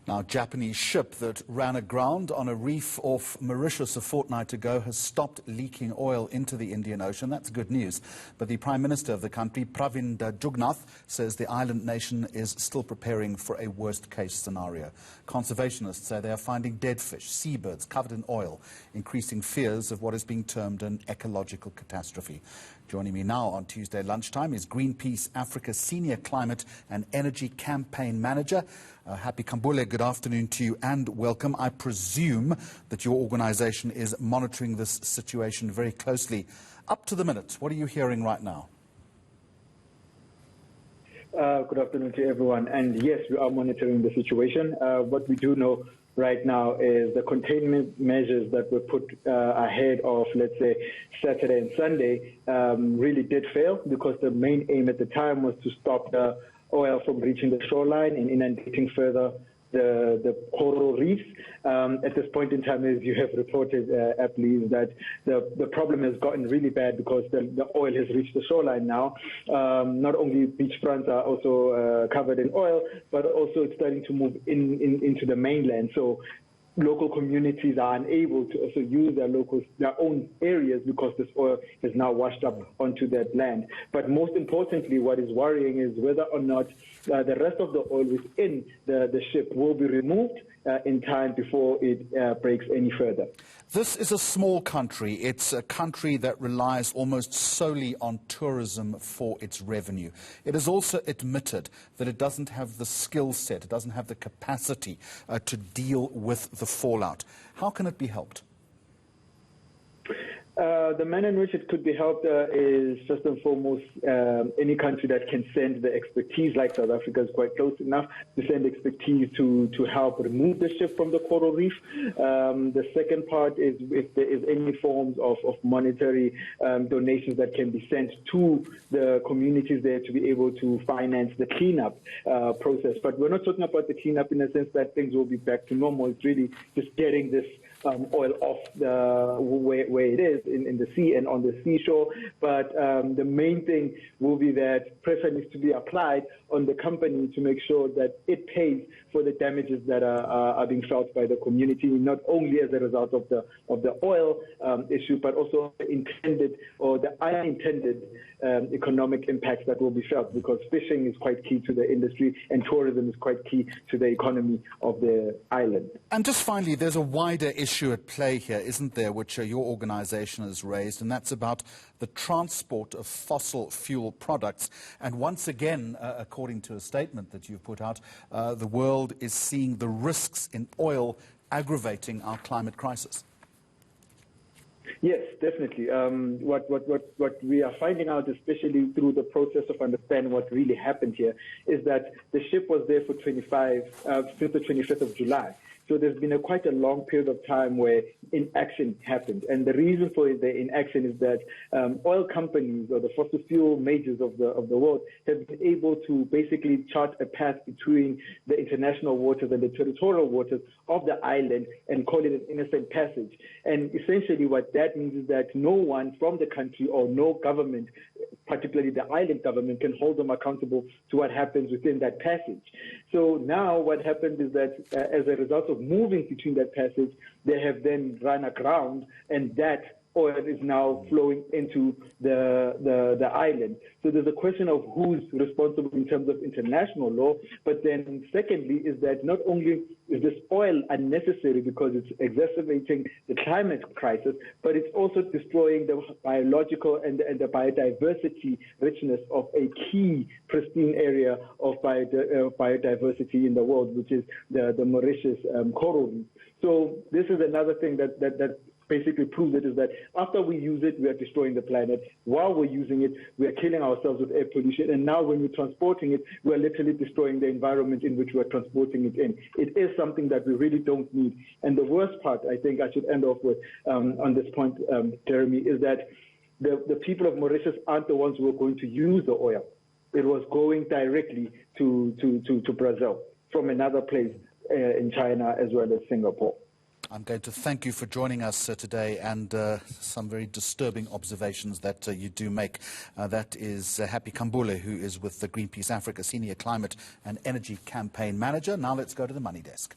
Now, a Japanese ship that ran aground on a reef off Mauritius a fortnight ago has stopped leaking oil into the Indian Ocean. That's good news. But the Prime Minister of the country, Pravind Jugnauth, says the island nation is still preparing for a worst-case scenario. Conservationists say they are finding dead fish, seabirds covered in oil, increasing fears of what is being termed an ecological catastrophe. Joining me now on Tuesday lunchtime is Greenpeace Africa Senior Climate and Energy Campaign Manager. Happy Khambule, good afternoon to you and welcome. I presume that your organisation is monitoring this situation very closely. Up to the minute, what are you hearing right now? Good afternoon to everyone. And yes, we are monitoring the situation. What we do know right now is the containment measures that were put ahead of, let's say, Saturday and Sunday really did fail, because the main aim at the time was to stop the oil from reaching the shoreline and inundating further the coral reefs. At this point in time, as you have reported, aptly, that the problem has gotten really bad because the oil has reached the shoreline now. Not only beachfronts are also covered in oil, but also it's starting to move into the mainland. So local communities are unable to also use their own areas because this oil has now washed up onto that land. But most importantly, what is worrying is whether or not the rest of the oil within the ship will be removed in time before it breaks any further. This is a small country. It's a country that relies almost solely on tourism for its revenue. It has also admitted that it doesn't have the skill set, it doesn't have the capacity to deal with the fallout. How can it be helped? The manner in which it could be helped is first and foremost any country that can send the expertise, like South Africa is quite close enough to send expertise to help remove the ship from the coral reef. The second part is if there is any forms of monetary donations that can be sent to the communities there to be able to finance the cleanup process. But we're not talking about the cleanup in the sense that things will be back to normal. It's really just getting this oil off where it is in the sea and on the seashore. But the main thing will be that pressure needs to be applied on the company to make sure that it pays for the damages that are being felt by the community, not only as a result of the oil issue, but also the intended or the unintended economic impacts that will be felt, because fishing is quite key to the industry and tourism is quite key to the economy of the island. And just finally, there's a wider issue at play here, isn't there, which your organisation has raised, and that's about the transport of fossil fuel products. And once again, according to a statement that you've put out, the world is seeing the risks in oil aggravating our climate crisis. Yes, definitely. What we are finding out, especially through the process of understanding what really happened here, is that the ship was there for since the 25th of July. So there's been quite a long period of time where inaction happened. And the reason for the inaction is that oil companies, or the fossil fuel majors of the world, have been able to basically chart a path between the international waters and the territorial waters of the island and call it an innocent passage. And essentially what that means is that no one from the country or no government, particularly the island government, can hold them accountable to what happens within that passage. So now what happened is that as a result of moving between that passage, they have then run aground, and that oil is now flowing into the island. So there's a question of who's responsible in terms of international law, but then secondly is that not only is this oil unnecessary because it's exacerbating the climate crisis, but it's also destroying the biological and the biodiversity richness of a key pristine area of biodiversity in the world, which is the Mauritius coral reef. So this is another thing that basically proves it, is that after we use it, we are destroying the planet. While we're using it, we are killing ourselves with air pollution. And now when we're transporting it, we're literally destroying the environment in which we're transporting it in. It is something that we really don't need. And the worst part, I think I should end off with on this point, Jeremy, is that the people of Mauritius aren't the ones who are going to use the oil. It was going directly to Brazil from another place in China as well as Singapore. I'm going to thank you for joining us today, and some very disturbing observations that you do make. That is Happy Khambule, who is with the Greenpeace Africa Senior Climate and Energy Campaign Manager. Now let's go to the Money Desk.